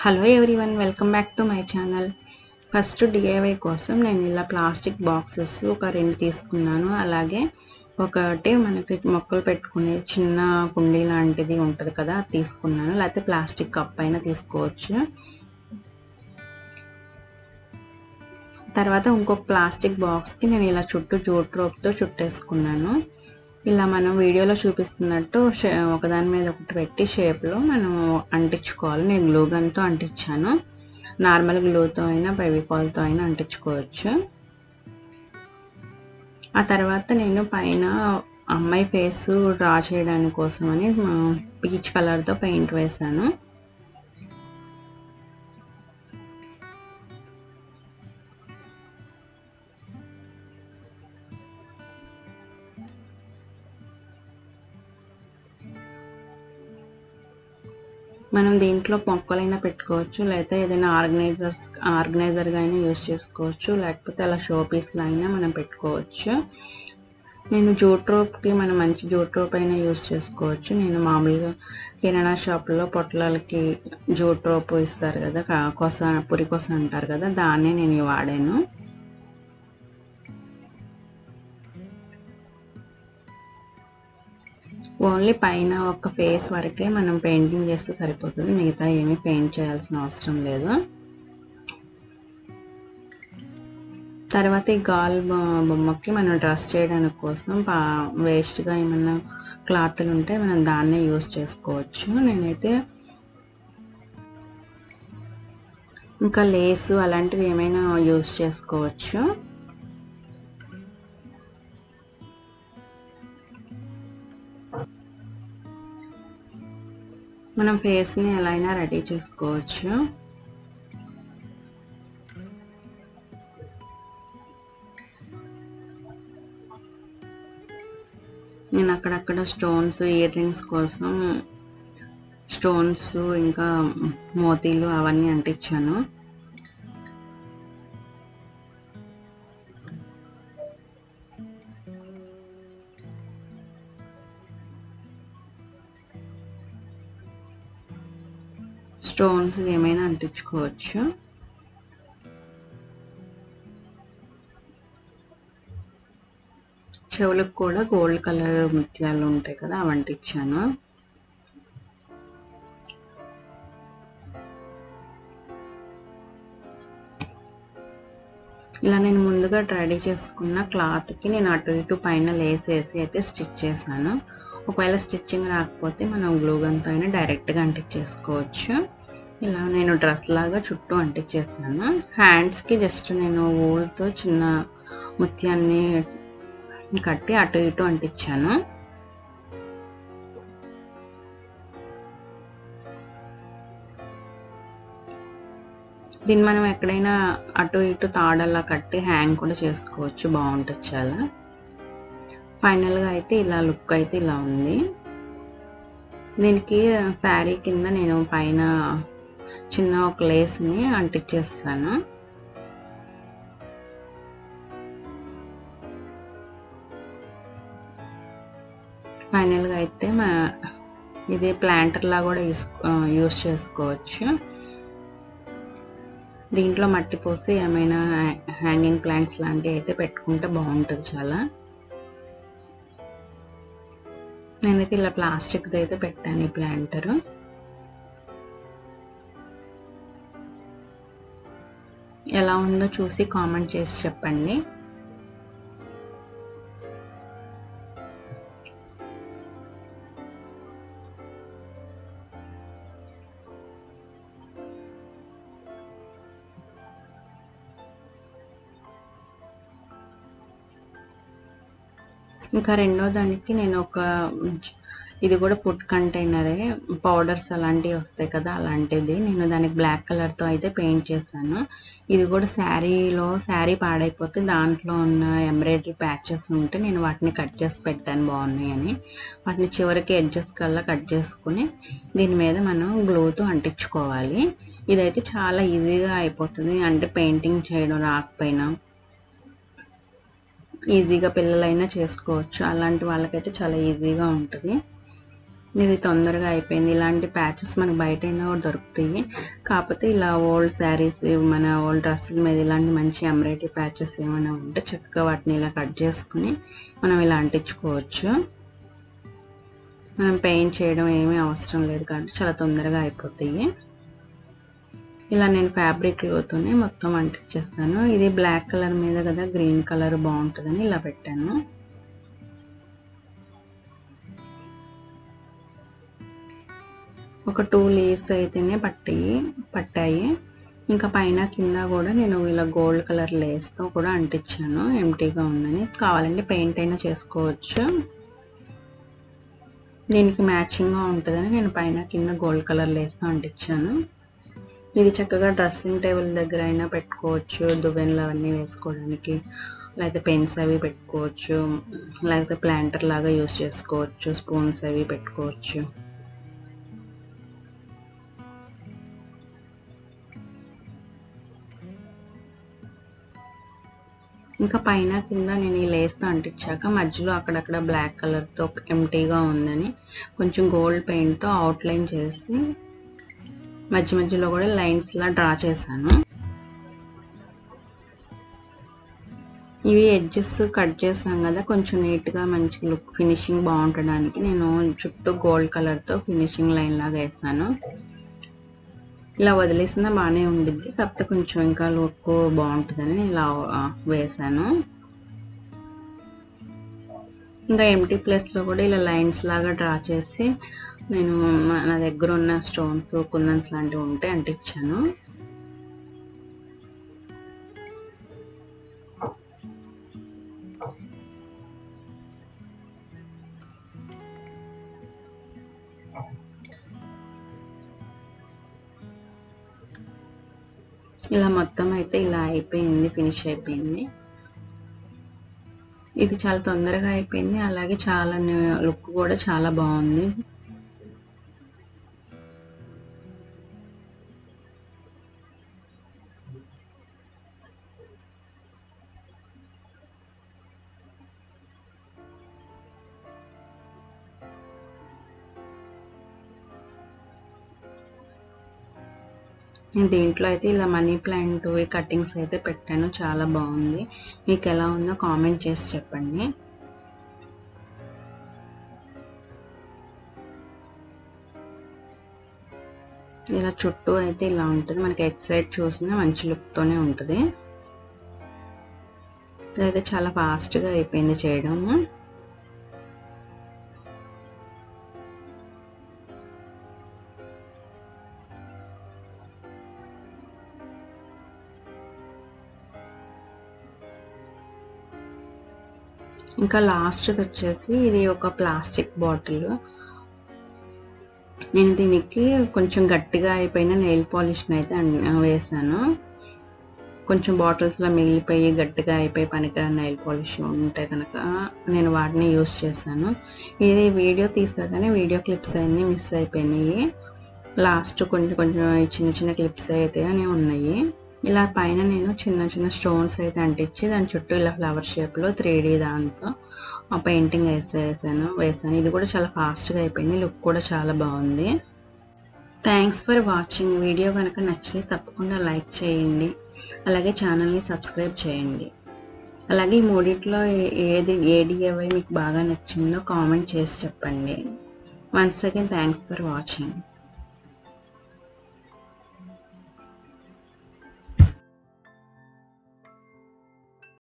Hello everyone, welcome back to my channel. First DIY కోసం నేను ఇలా ప్లాస్టిక్ బాక్సెస్ ఒక 2 తీసుకున్నాను. అలాగే ఒకటి మనకి మొక్కలు పెట్టుకునే చిన్న కుండీ లాంటిది ఉంటుంది కదా, అది తీసుకున్నాను. లేకపోతే ప్లాస్టిక్ కప్ అయినా తీసుకోవచ్చు. తర్వాత ఇంకొక ప్లాస్టిక్ బాక్స్కి నేను ఇలా చుట్టూ జూట్ రోప్తో చుట్టేసుకున్నాను. ఇలా మనం వీడియోలో చూపిస్తున్నట్టు ఒకదాని మీద ఒకటి పెట్టి షేప్లో మనం అంటించుకోవాలి. నేను గ్లూ గన్తో అంటించాను. నార్మల్ గ్లూతో అయినా ఫెవికాల్తో అయినా అంటించుకోవచ్చు. ఆ తర్వాత నేను పైన అమ్మాయి ఫేస్ డ్రా చేయడానికి కోసమని పీచ్ కలర్తో పెయింట్ వేశాను. మనం దీంట్లో మొక్కలైనా పెట్టుకోవచ్చు, లేకపోతే ఏదైనా ఆర్గనైజర్గా అయినా యూజ్ చేసుకోవచ్చు, లేకపోతే అలా షో పీస్లో అయినా మనం పెట్టుకోవచ్చు. నేను జూట్ రోప్కి మనం మంచి జూట్ రోప్ అయినా యూజ్ చేసుకోవచ్చు. నేను మామూలుగా కిరాణా షాప్లో పొట్లాలకి జూట్ రోప్ ఇస్తారు కదా, పురి కొస అంటారు కదా, దాన్నే నేను వాడాను. ఓన్లీ పైన ఒక ఫేస్ వరకే మనం పెయింటింగ్ చేస్తే సరిపోతుంది, మిగతా ఏమీ పెయింట్ చేయాల్సిన అవసరం లేదు. తర్వాత ఈ గాల్ బొమ్మకి మనం డ్రెస్ చేయడానికి కోసం వేస్ట్గా ఏమన్నా క్లాత్లు ఉంటే మనం దాన్నే యూజ్ చేసుకోవచ్చు. నేనైతే ఇంకా లేసు అలాంటివి ఏమైనా యూజ్ చేసుకోవచ్చు. మనం ఫేస్ని ఎలా అయినా రెడీ చేసుకోవచ్చు. నేను అక్కడక్కడ స్టోన్స్, ఇయర్ రింగ్స్ కోసం స్టోన్స్ ఇంకా మోతీలు అవన్నీ అంటించాను. స్టోన్స్ ఏమైనా అంటించుకోవచ్చు. చెవులకు కూడా గోల్డ్ కలర్ ముత్యాలు ఉంటాయి కదా, అవి అంటించాను. ఇలా నేను ముందుగా రెడీ చేసుకున్న క్లాత్కి నేను అటు ఇటు పైన లేస్ వేసి అయితే స్టిచ్ చేశాను. ఒకవేళ స్టిచ్చింగ్ రాకపోతే మనం గ్లూ గన్తో అయినా డైరెక్ట్గా అంటించేసుకోవచ్చు. ఇలా నేను డ్రెస్ లాగా చుట్టూ అంటించేసాను. హ్యాండ్స్కి జస్ట్ నేను ఊళ్ళతో చిన్న ముత్యాన్ని కట్టి అటు ఇటు అంటించాను. దీన్ని మనం ఎక్కడైనా అటు ఇటు తాడల్లా కట్టి హ్యాంగ్ కూడా చేసుకోవచ్చు, బాగుంటుంది చాలా. ఫైనల్గా అయితే ఇలా లుక్ అయితే ఇలా ఉంది. దీనికి శారీ కింద నేను పైన చిన్న ఒక లేస్ని అంటించేస్తాను. ఫైనల్గా అయితే ఇది ప్లాంటర్లా కూడా యూజ్ చేసుకోవచ్చు. దీంట్లో మట్టి పోసి ఏమైనా హ్యాంగింగ్ ప్లాంట్స్ లాంటివి అయితే పెట్టుకుంటే బాగుంటుంది చాలా. నేనైతే ఇలా ప్లాస్టిక్ది అయితే పెట్టాను ఈ ప్లాంటరు. ఎలా ఉందో చూసి కామెంట్ చేసి చెప్పండి. ఇంకా రెండో దానికి నేను ఇది కూడా ఫుడ్ కంటైనరే, పౌడర్స్ అలాంటివి వస్తాయి కదా, అలాంటిది నేను దానికి బ్లాక్ కలర్తో అయితే పెయింట్ చేశాను. ఇది కూడా శారీ పాడైపోతే దాంట్లో ఉన్న ఎంబ్రాయిడరీ ప్యాచెస్ ఉంటే నేను వాటిని కట్ చేసి పెట్టాను బాగున్నాయని. వాటిని చివరికి ఎడ్జెస్ కల్లా కట్ చేసుకుని దీని మీద మనం గ్లూతో అంటించుకోవాలి. ఇదైతే చాలా ఈజీగా అయిపోతుంది, అంటే పెయింటింగ్ చేయడం రాకపోయినా ఈజీగా పిల్లలైనా చేసుకోవచ్చు. అలాంటి వాళ్ళకైతే చాలా ఈజీగా ఉంటుంది. ఇది తొందరగా అయిపోయింది. ఇలాంటి ప్యాచెస్ మనకు బయటైనా కూడా దొరుకుతాయి. కాకపోతే ఇలా ఓల్డ్ శారీస్, మన ఓల్డ్ డ్రెస్సుల మీద ఇలాంటి మంచి ఎంబ్రాయిడరీ ప్యాచెస్ ఏమైనా ఉంటే చక్కగా వాటిని ఇలా కట్ చేసుకుని మనం ఇలా అంటించుకోవచ్చు. మనం పెయింట్ చేయడం ఏమీ అవసరం లేదు కాబట్టి చాలా తొందరగా అయిపోతాయి. ఇలా నేను ఫ్యాబ్రిక్ లోతోనే మొత్తం అంటించేస్తాను. ఇది బ్లాక్ కలర్ మీద కదా గ్రీన్ కలర్ బాగుంటుందని ఇలా పెట్టాను. ఒక 2 లీవ్స్ అయితేనే పట్టాయి. ఇంకా పైన కింద కూడా నేను ఇలా గోల్డ్ కలర్ లేస్తో కూడా అంటించాను. ఎంటీగా ఉందని, కావాలంటే పెయింట్ అయినా చేసుకోవచ్చు. దీనికి మ్యాచింగ్గా ఉంటుందని నేను పైన కింద గోల్డ్ కలర్ లేస్తో అంటించాను. ఇది చక్కగా డ్రెస్సింగ్ టేబుల్ దగ్గర అయినా పెట్టుకోవచ్చు. దువ్వెనలు అవన్నీ వేసుకోవడానికి, లేకపోతే పెన్స్ అవి పెట్టుకోవచ్చు, లేకపోతే ప్లాంటర్ లాగా యూస్ చేసుకోవచ్చు. స్పూన్స్ అవి పెట్టుకోవచ్చు. ఇంకా పైన కింద నేను ఈ లేస్తో అంటించాక మధ్యలో అక్కడక్కడ బ్లాక్ కలర్తో ఎంటీగా ఉందని కొంచెం గోల్డ్ పెయింట్తో అవుట్లైన్ చేసి మధ్య మధ్యలో కూడా లైన్స్లా డ్రా చేశాను. ఇవి ఎడ్జెస్ కట్ చేసాం కదా, కొంచెం నీట్గా మంచి లుక్ ఫినిషింగ్ బాగుండడానికి నేను చుట్టూ గోల్డ్ కలర్తో ఫినిషింగ్ లైన్ లాగా వేసాను. ఇలా వదిలేసినా బాగానే ఉండిద్ది, కాకపోతే కొంచెం ఇంకా లుక్ బాగుంటుందని ఇలా వేసాను. ఇంకా ఎంటీ ప్లేస్లో కూడా ఇలా లైన్స్ లాగా డ్రా చేసి నేను నా దగ్గర ఉన్న స్టోన్స్, కుందన్స్ లాంటివి ఉంటే అంటించాను. ఇలా మొత్తం అయితే ఇలా అయిపోయింది, ఫినిష్ అయిపోయింది. ఇది చాలా తొందరగా అయిపోయింది, అలాగే చాలా లుక్ కూడా చాలా బాగుంది. నేను దీంట్లో అయితే ఇలా మనీ ప్లాంట్ కటింగ్స్ అయితే పెట్టాను, చాలా బాగుంది. మీకు ఎలా ఉందో కామెంట్ చేసి చెప్పండి. ఇలా చుట్టూ అయితే ఇలా ఉంటుంది, మనకి ఎట్ సైడ్ చూసినా మంచి లుక్తోనే ఉంటుంది. ఇదైతే చాలా ఫాస్ట్గా అయిపోయింది చేయడము. ఇంకా లాస్ట్ వచ్చేసి ఇది ఒక ప్లాస్టిక్ బాటిల్. నేను దీనికి కొంచెం గట్టిగా అయిపోయిన నెయిల్ పాలిష్ని అయితే వేసాను. కొంచెం బాటిల్స్లో మిగిలిపోయి గట్టిగా అయిపోయి పనికిరాని నెయిల్ పాలిష్ ఉంటే కనుక నేను వాటిని యూస్ చేశాను. ఇది వీడియో తీసాకనే వీడియో క్లిప్స్ అన్నీ మిస్ అయిపోయినాయి. లాస్ట్ కొంచెం కొంచెం చిన్న చిన్న క్లిప్స్ అయితే ఉన్నాయి. ఇలా పైన నేను చిన్న చిన్న స్టోన్స్ అయితే అంటించి దాని చుట్టూ ఇలా ఫ్లవర్ షేప్లో 3D దాంతో పెయింటింగ్ వేసాను. ఇది కూడా చాలా ఫాస్ట్గా అయిపోయింది, లుక్ కూడా చాలా బాగుంది. Thanks for watching. వీడియో కనుక నచ్చితే తప్పకుండా లైక్ చేయండి, అలాగే ఛానల్ని సబ్స్క్రైబ్ చేయండి. అలాగే ఈ మూడిట్లో ఏ DIY మీకు బాగా నచ్చిందో కామెంట్ చేసి చెప్పండి. Once again thanks for watching.